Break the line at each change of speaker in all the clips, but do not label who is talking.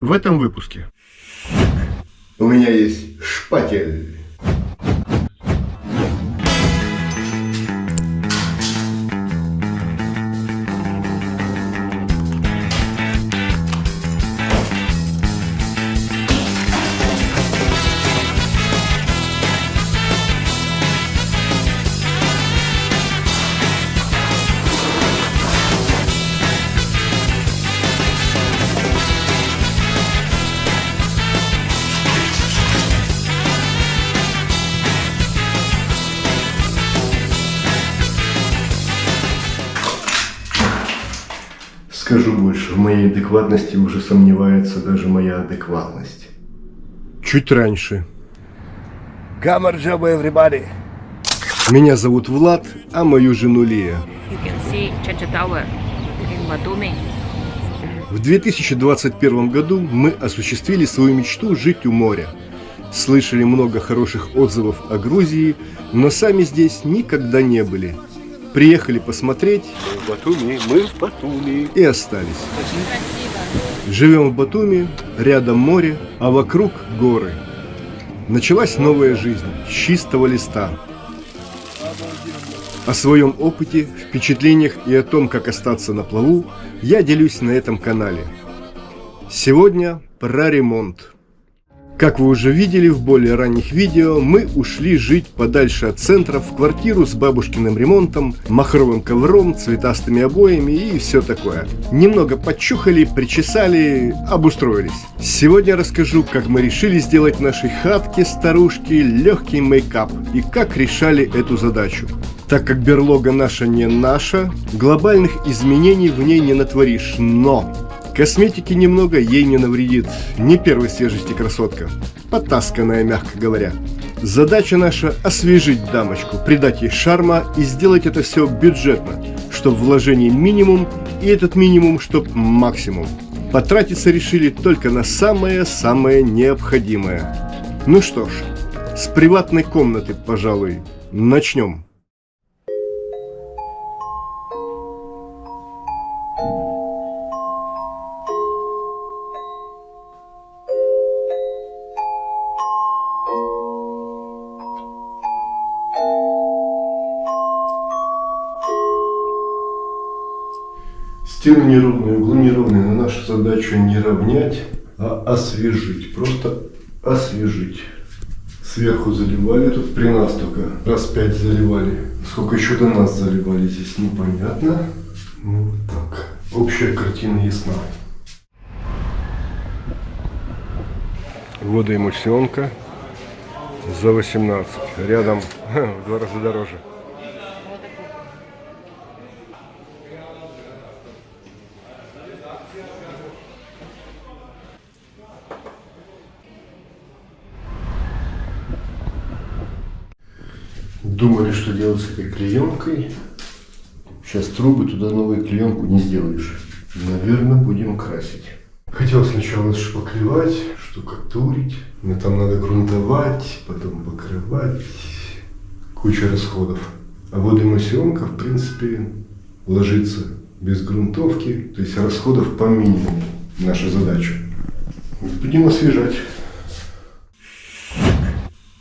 В этом выпуске.
У меня есть шпатель. Скажу больше, в моей адекватности уже сомневается даже моя адекватность.
Чуть раньше.
Камер job, everybody.
Меня зовут Влад, а мою жену Лия.
You can see Chacha Tower in Batumi.
В 2021 году мы осуществили свою мечту жить у моря. Слышали много хороших отзывов о Грузии, но сами здесь никогда не были. Приехали посмотреть
Мы в Батуми.
и остались. Живем в Батуми, рядом море, а вокруг горы. Началась новая жизнь с чистого листа. О своем опыте, впечатлениях и о том, как остаться на плаву, я делюсь на этом канале. Сегодня про ремонт. Как вы уже видели в более ранних видео, мы ушли жить подальше от центра, в квартиру с бабушкиным ремонтом, махровым ковром, цветастыми обоями и все такое. Немного подчухали, причесали, обустроились. Сегодня расскажу, как мы решили сделать нашей хатке старушки легкий мейкап и как решали эту задачу. Так как берлога наша не наша, глобальных изменений в ней не натворишь, но косметики немного ей не навредит. Не первой свежести красотка, потасканная, мягко говоря. Задача наша – освежить дамочку, придать ей шарма и сделать это все бюджетно, чтоб вложений минимум и этот минимум, чтоб максимум. Потратиться решили только на самое-самое необходимое. Ну что ж, с приватной комнаты, пожалуй, начнем. Стены неровные, углы неровные, но наша задача не равнять, а освежить. Просто освежить. Сверху заливали, тут при нас только раз 5 заливали. Сколько еще до нас заливали, здесь непонятно. Ну вот так. Общая картина ясна. Водоэмульсионка за 18. Рядом в 2 раза дороже. Думали, что делать с этой клеенкой. Сейчас трубы, туда новую клеенку не сделаешь. Наверное, будем красить. Хотел сначала шпаклевать, штукатурить. Но там надо грунтовать, потом покрывать. Куча расходов. А водоэмульсионка, в принципе, ложится без грунтовки. То есть расходов по минимуму. Наша задача. Будем освежать.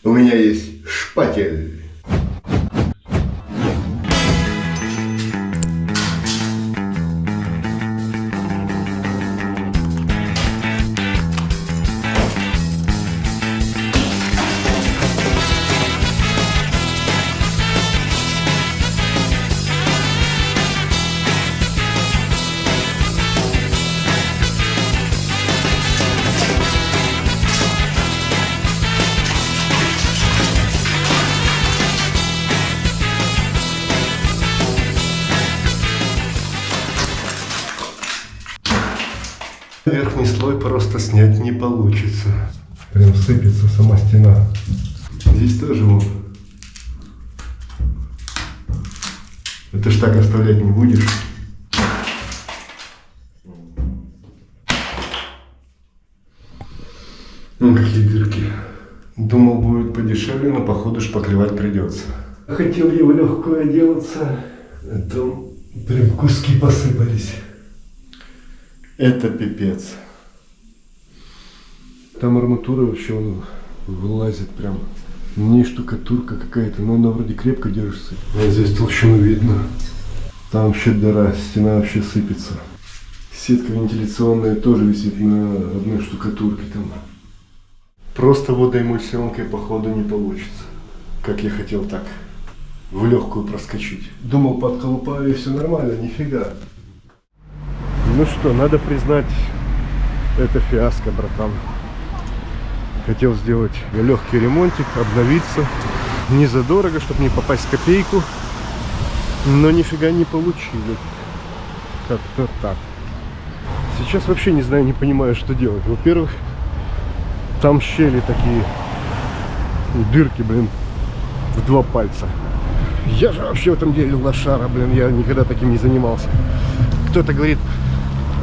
У меня есть шпатель.
Верхний слой просто снять не получится. Прям сыпется сама стена. Здесь тоже вот. Это ж так оставлять не будешь. Ну какие дырки. Думал, будет подешевле, но походу шпаклевать придется. Хотел я в легкую отделаться, а там прям куски посыпались. Это пипец. Там арматура вообще вылазит прям. Не штукатурка какая-то, но она вроде крепко держится. А здесь толщину видно. Там вообще дыра, стена вообще сыпется. Сетка вентиляционная тоже висит на одной штукатурке там. Просто водоэмульсионкой походу не получится. Как я хотел так, в легкую проскочить. Думал, подколупаю и все нормально, нифига. Ну что, надо признать, это фиаско, братан. Хотел сделать легкий ремонтик, обновиться. Не задорого, чтобы не попасть в копейку. Но нифига не получили. Как-то так. Сейчас вообще не знаю, не понимаю, что делать. Во-первых, там щели такие, дырки, блин, в 2 пальца. Я же вообще в этом деле лошара, блин, я никогда таким не занимался. Кто-то говорит: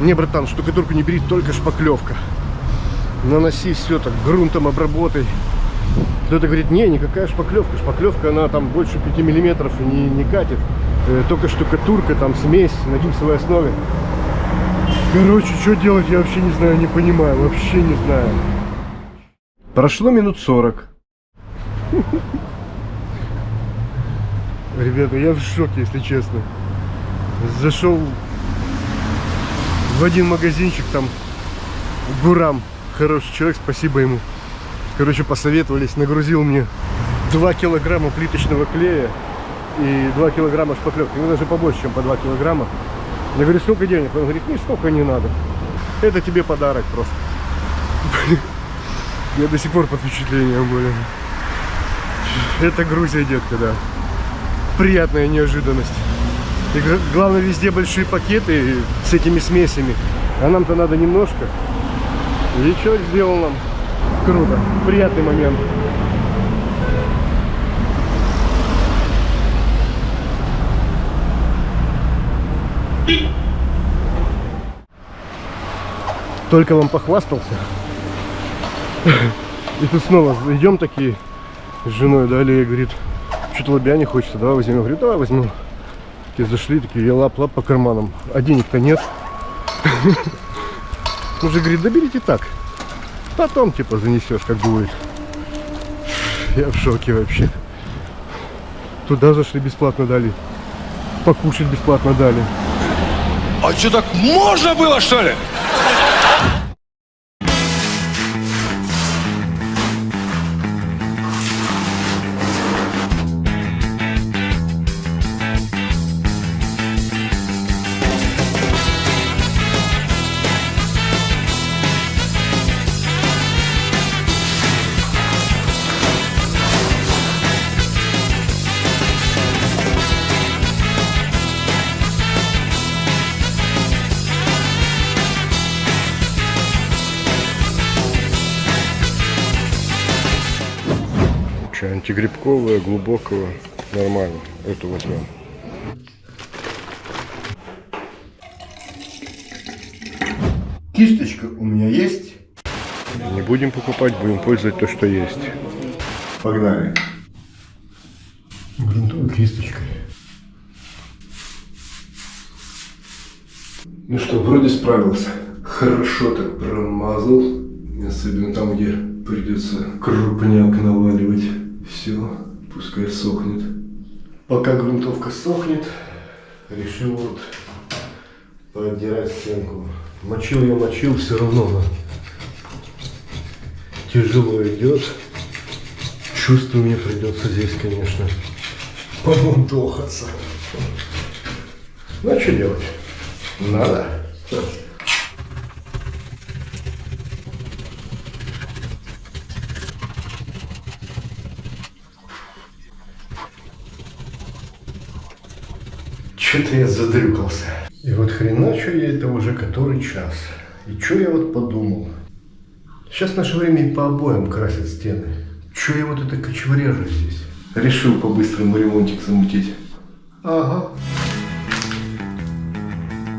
не, братан, штукатурку не бери, только шпаклевка. Наноси все так, грунтом обработай. Кто-то говорит: не, никакая шпаклевка. Шпаклевка, она там больше 5 миллиметров и не катит. Только штукатурка, там смесь на гипсовой основе. Короче, что делать, я вообще не знаю, не понимаю, вообще не знаю. Прошло минут 40. Ребята, я в шоке, если честно. Зашел в один магазинчик, там Гурам, хороший человек, спасибо ему. Короче, посоветовались, нагрузил мне 2 килограмма плиточного клея и 2 килограмма шпаклевки. Ну, даже побольше, чем по 2 килограмма. Я говорю: сколько денег? Он говорит: ни сколько не надо. Это тебе подарок просто. Я до сих пор под впечатлением, блин. Это Грузия, детка, да. Приятная неожиданность. И главное, везде большие пакеты с этими смесями. А нам-то надо немножко. И человек сделал нам. Круто. Приятный момент. Только вам похвастался. И тут снова идем такие с женой, да, Лея говорит: что-то лобя не хочется, давай возьмем. Я говорю: давай возьмем. Такие зашли, такие лап-лап по карманам. А денег-то нет. Уже говорит: да берите так. Потом типа занесешь, как будет. Я в шоке вообще. Туда зашли, бесплатно дали. Покушать бесплатно дали.
А что, так можно было, что ли?
Антигрибковая, глубокого, нормально. Эту возьмем. Кисточка у меня есть. Не будем покупать, будем пользовать то, что есть. Погнали. Грунтовой кисточкой. Ну что, вроде справился. Хорошо так промазал. Особенно там, где придется крупняк наваливать. Все, пускай сохнет. Пока грунтовка сохнет, решил вот поотдирать стенку. Мочил я, мочил, все равно тяжело идет. Чувствую, мне придется здесь, конечно, помудохаться. Ну а что делать? Надо. Что-то я задрюкался. И вот хреначу я это уже который час. И что я вот подумал? Сейчас в наше время и по обоям красят стены. Что я вот это кочеврежу здесь? Решил по-быстрому ремонтик замутить. Ага.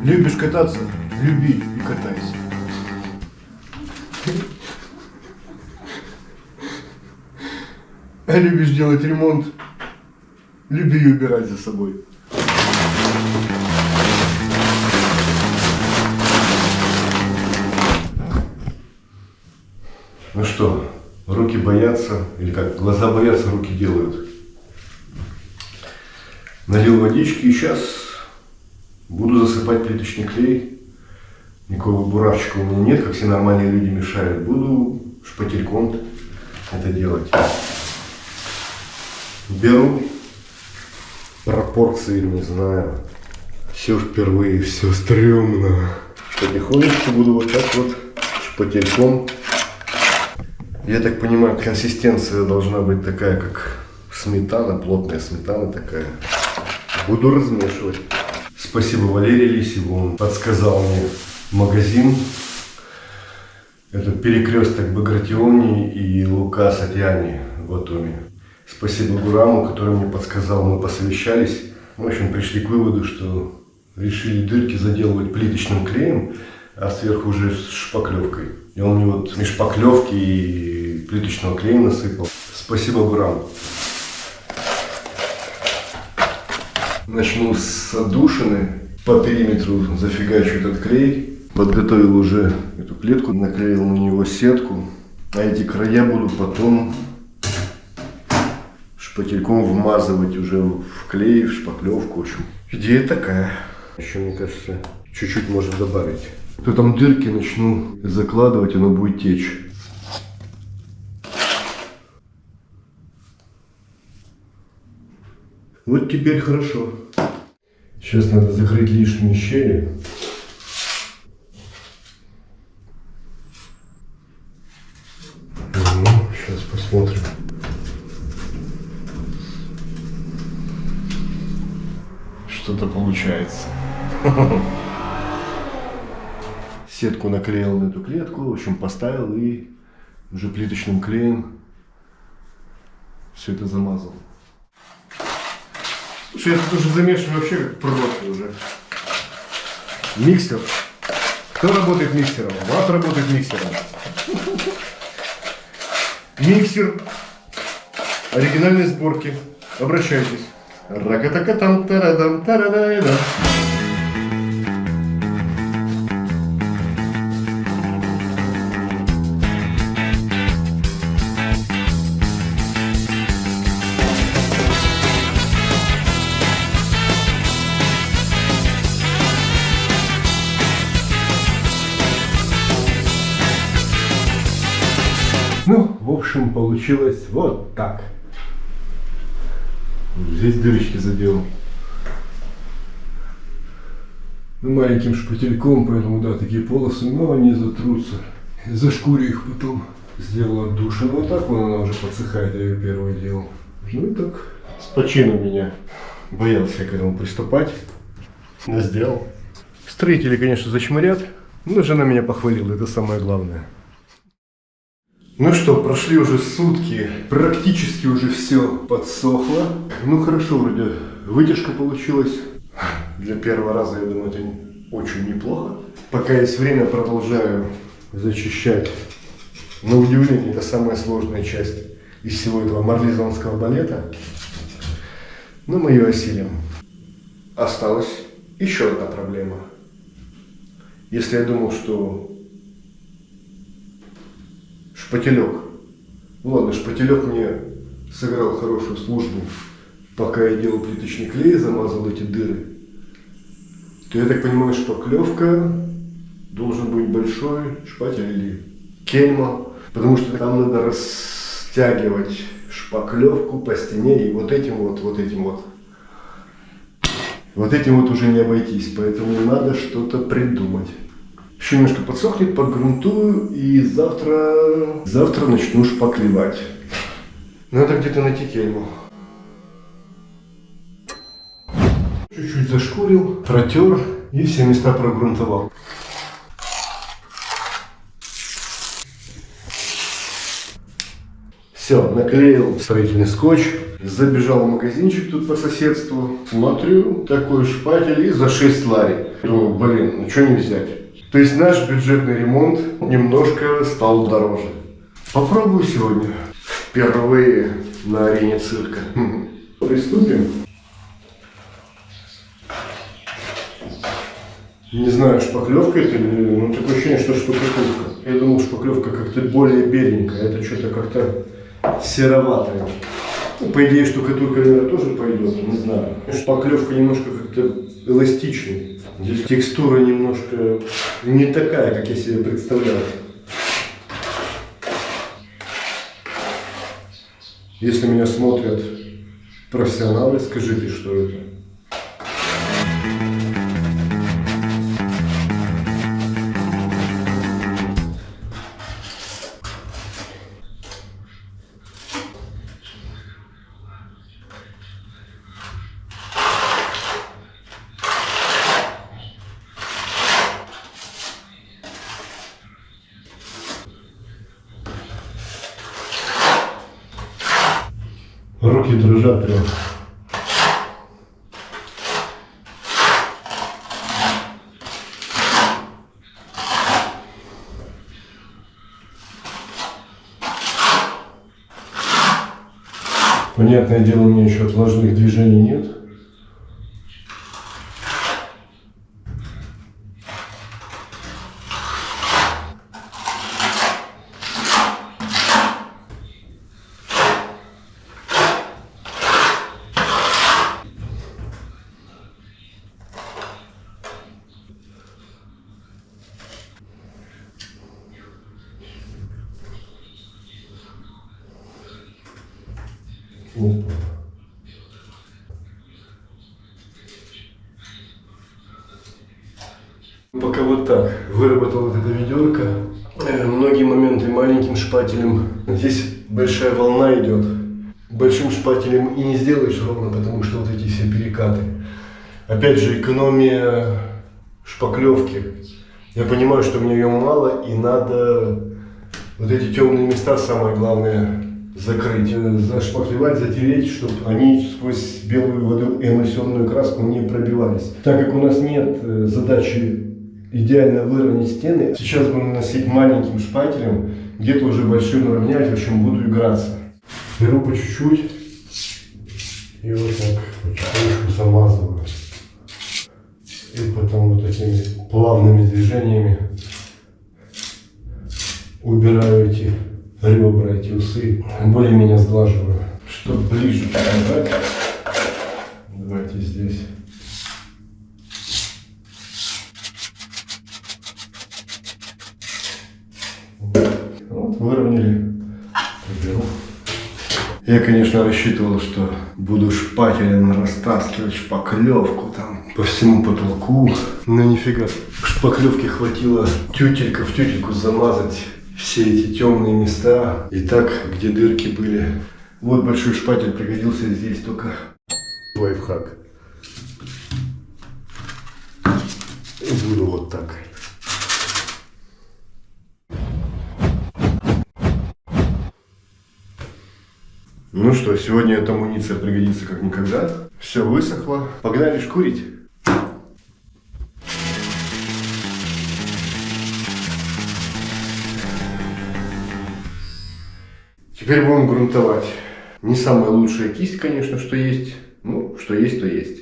Любишь кататься? Люби и катайся. А любишь делать ремонт? Люби и убирать за собой.
Ну что, руки боятся, или как, глаза боятся, руки делают. Налил водички и сейчас буду засыпать плиточный клей. Никакого буравчика у меня нет, как все нормальные люди мешают. Буду шпательком это делать. Беру пропорции, не знаю. Все впервые, все стрёмно. Потихонечку буду вот так вот шпательком. Я так понимаю, консистенция должна быть такая, как сметана, плотная сметана такая. Буду размешивать. Спасибо Валерию Лисеву, он подсказал мне магазин. Это Перекресток Багратиони и Лука Сатьяни в Батуми. Спасибо Гураму, который мне подсказал, мы посовещались. В общем, пришли к выводу, что решили дырки заделывать плиточным клеем, а сверху уже с шпаклевкой. И он мне вот и шпаклевки, и плиточного клея насыпал. Спасибо Гураму. Начну с отдушины. По периметру зафигачу этот клей. Подготовил уже эту клетку, наклеил на него сетку. А эти края буду потом шпательком вмазывать уже в клей, в шпаклевку. В общем, идея такая. Еще, мне кажется, чуть-чуть может добавить. То там дырки начну закладывать, оно будет течь. Вот теперь хорошо. Сейчас надо закрыть лишние щели. Ну, сейчас посмотрим. Что-то получается. Сетку наклеил на эту клетку, в общем, поставил и уже плиточным клеем все это замазал. Слушай, я тут уже замешиваю вообще как профи уже. Миксер. Кто работает миксером? Влад работает миксером. Миксер оригинальной сборки. Обращайтесь. Ракатакатам тарадам тарадайдам. Ну, в общем, получилось вот так. Здесь дырочки заделал. Ну, маленьким шпательком, поэтому, да, такие полосы, но они затрутся. Зашкурю их потом. Сделал отдушину. Вот так вон она уже подсыхает, я ее первый делал. Ну и так, с почином меня. Боялся я к этому приступать. Но сделал. Строители, конечно, зачморят, но жена меня похвалила, это самое главное. Ну что, прошли уже сутки, практически уже все подсохло. Ну хорошо, вроде вытяжка получилась. Для первого раза, я думаю, это очень неплохо. Пока есть время, продолжаю зачищать. На удивление, это самая сложная часть из всего этого марлезонского балета. Но мы ее осилим. Осталась еще одна проблема. Если я думал, что шпателек. Ну ладно, шпателек мне сыграл хорошую службу, пока я делал плиточный клей, замазал эти дыры. То я так понимаю, шпаклевка должен быть большой шпатель или кельма, потому что там надо растягивать шпаклевку по стене и вот этим вот. Вот этим вот уже не обойтись, поэтому надо что-то придумать. Еще немножко подсохнет, подгрунтую и завтра начну шпаклевать. Надо где-то найти кельму. Чуть-чуть зашкурил, протер и все места прогрунтовал. Все, наклеил строительный скотч, забежал в магазинчик тут по соседству, смотрю, такой шпатель и за 6 лари. Думаю, блин, ну что не взять? То есть наш бюджетный ремонт немножко стал дороже. Попробую сегодня. Впервые на арене цирка. Приступим. Не знаю, шпаклевка это или... Ну, такое ощущение, что штукатурка.
Я думал, шпаклевка как-то более беленькая, это что-то как-то сероватое. Ну, по идее, штукатурка, наверное, тоже пойдет, не знаю. Шпаклевка немножко как-то эластичная. Здесь текстура немножко не такая, как я себе представлял. Если меня смотрят профессионалы, скажите, что это. Руки дрожат прям. Понятное дело, у меня еще отложных движений нет. Опа. Пока вот так. Выработал вот это ведерко. Многие моменты маленьким шпателем. Здесь большая волна идет. Большим шпателем и не сделаешь ровно, потому что вот эти все перекаты. Опять же, экономия шпаклевки. Я понимаю, что мне ее мало, и надо вот эти темные места, самое главное, закрыть, зашпаклевать, затереть, чтобы они сквозь белую эмульсионную краску не пробивались. Так как у нас нет задачи идеально выровнять стены, сейчас буду наносить маленьким шпателем, где-то уже большим равнять, в общем, буду играться. Беру по чуть-чуть и вот так потихонечку замазываю. И потом вот такими плавными движениями убираю эти ребра, эти усы, более-менее сглаживаю, чтобы ближе показать. Давайте здесь. Вот, выровняли. Уберу. Я, конечно, рассчитывал, что буду шпателем растаскивать шпаклевку там по всему потолку. Но нифига. Шпаклевки хватило тютелька в тютельку замазать все эти темные места. И так, где дырки были. Вот большой шпатель пригодился здесь только. Лайфхак. И буду вот так. Ну что, сегодня эта амуниция пригодится как никогда. Все высохло. Погнали шкурить. Теперь будем грунтовать. Не самая лучшая кисть, конечно, что есть. Ну, что есть, то есть.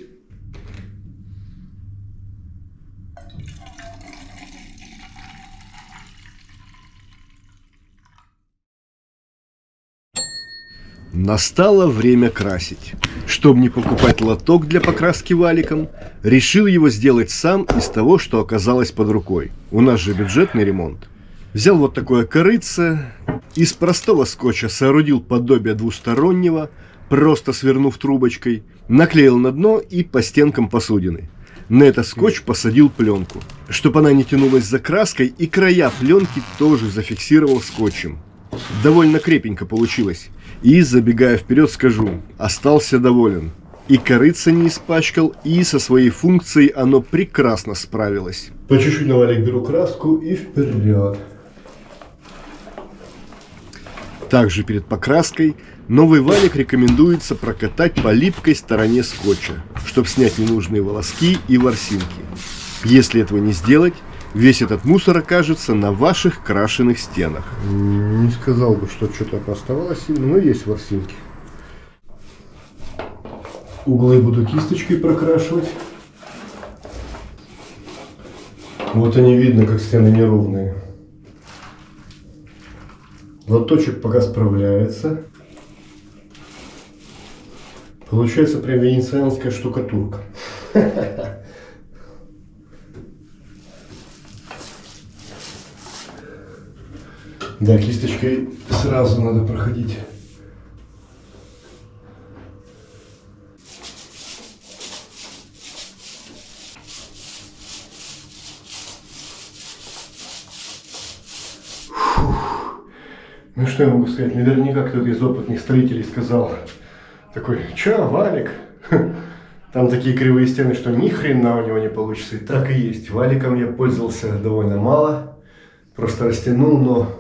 Настало время красить. Чтобы не покупать лоток для покраски валиком, решил его сделать сам из того, что оказалось под рукой. У нас же бюджетный ремонт. Взял вот такое корыце, из простого скотча соорудил подобие двустороннего, просто свернув трубочкой, наклеил на дно и по стенкам посудины. На этот скотч посадил пленку. Чтобы она не тянулась за краской, и края пленки тоже зафиксировал скотчем. Довольно крепенько получилось. И, забегая вперед, скажу, остался доволен. И корыца не испачкал, и со своей функцией оно прекрасно справилось. По чуть-чуть на валик беру краску и вперед. Также перед покраской новый валик рекомендуется прокатать по липкой стороне скотча, чтобы снять ненужные волоски и ворсинки. Если этого не сделать, весь этот мусор окажется на ваших крашеных стенах. Не сказал бы, что что-то оставалось сильно, но есть ворсинки. Углы буду кисточкой прокрашивать. Вот они видно, как стены неровные. Лоточек пока справляется. Получается прям венецианская штукатурка. Да, кисточкой сразу надо проходить. Ну что я могу сказать, наверняка кто-то из опытных строителей сказал такой: чё, валик? Там такие кривые стены, что ни хрена у него не получится. И так и есть. Валиком я пользовался довольно мало, просто растянул, но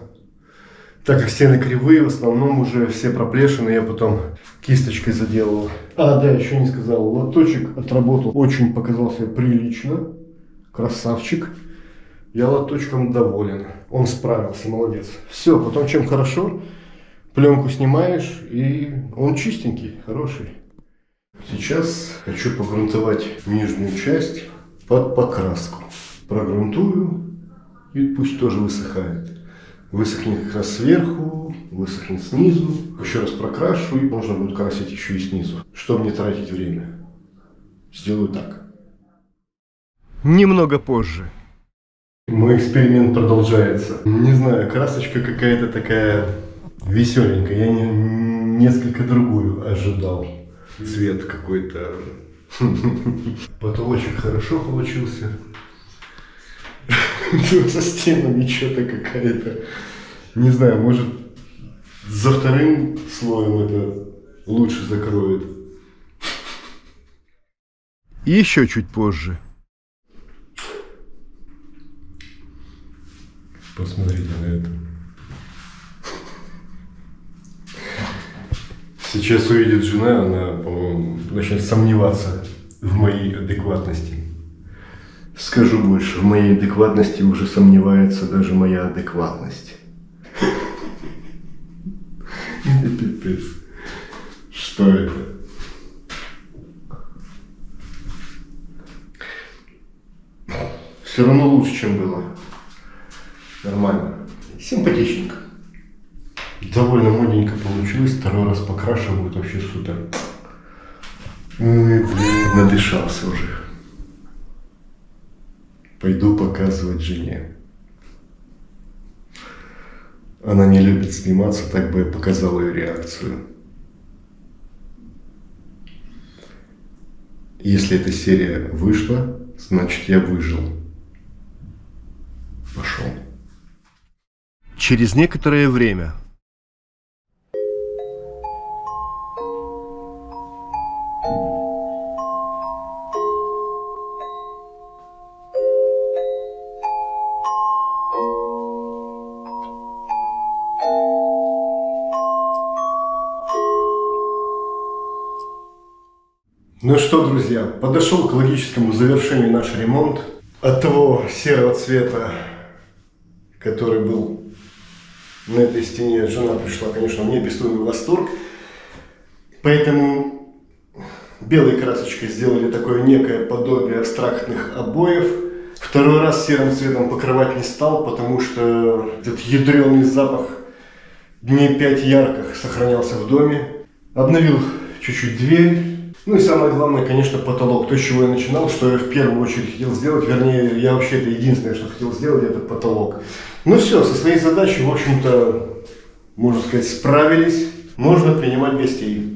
так как стены кривые, в основном уже все проплешины, я потом кисточкой заделал. А, да, еще не сказал, лоточек отработал, очень показался прилично, красавчик. Я лоточком доволен. Он справился, молодец. Все, потом чем хорошо, пленку снимаешь, и он чистенький, хороший. Сейчас хочу погрунтовать нижнюю часть под покраску. Прогрунтую, и пусть тоже высыхает. Высохнет как раз сверху, высохнет снизу. Еще раз прокрашу, и можно будет красить еще и снизу, чтобы не тратить время. Сделаю так. Немного позже. Мой эксперимент продолжается. Не знаю, красочка какая-то такая веселенькая. Я несколько другую ожидал. Цвет какой-то. Потолочек хорошо получился. За стенами что-то какая-то. Не знаю, может за вторым слоем это лучше закроет. Еще чуть позже. Посмотрите на это. Сейчас увидит жена, она, по-моему, начнет сомневаться в моей адекватности. Скажу больше, в моей адекватности уже сомневается даже моя адекватность. Пипец. Что это? Все равно лучше, чем было. Нормально. Симпатичненько. Довольно модненько получилось. Второй раз покрашу, будет вообще супер. Ой, блин, надышался уже. Пойду показывать жене. Она не любит сниматься, так бы я показал ее реакцию. Если эта серия вышла, значит я выжил. Пошел. Через некоторое время. Ну что, друзья, подошел к логическому завершению наш ремонт. От того серого цвета, который был на этой стене, жена пришла, конечно, в неописуемый восторг. Поэтому белой красочкой сделали такое некое подобие абстрактных обоев. Второй раз серым цветом покрывать не стал, потому что этот ядреный запах дней 5 ярких сохранялся в доме. Обновил чуть-чуть дверь. Ну и самое главное, конечно, потолок. То, с чего я начинал, что я в первую очередь хотел сделать, вернее, я вообще это единственное, что хотел сделать, это потолок. Ну все, со своей задачей, в общем-то, можно сказать, справились. Можно принимать гостей.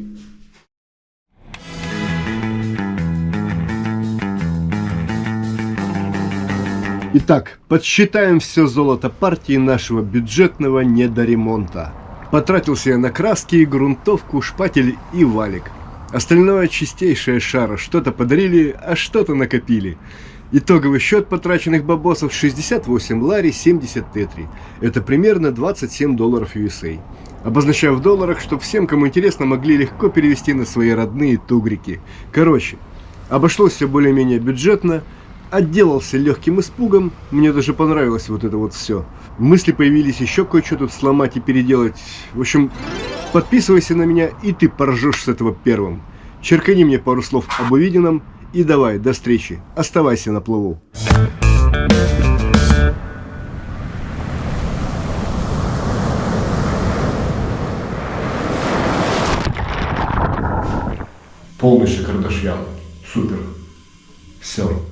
Итак, подсчитаем все золото партии нашего бюджетного недоремонта. Потратился я на краски, грунтовку, шпатель и валик. Остальное чистейшая шара. Что-то подарили, а что-то накопили. Итоговый счет потраченных бабосов 68 лари 70 тетри. Это примерно $27 USA. Обозначаю в долларах, чтобы всем, кому интересно, могли легко перевести на свои родные тугрики. Короче, обошлось все более-менее бюджетно. Отделался легким испугом. Мне даже понравилось вот это вот все. Мысли появились еще кое-что тут сломать и переделать. В общем, подписывайся на меня, и ты поржешь с этого первым. Черкани мне пару слов об увиденном. И давай, до встречи. Оставайся на плаву.
Полностью Кардашьян. Супер. Все.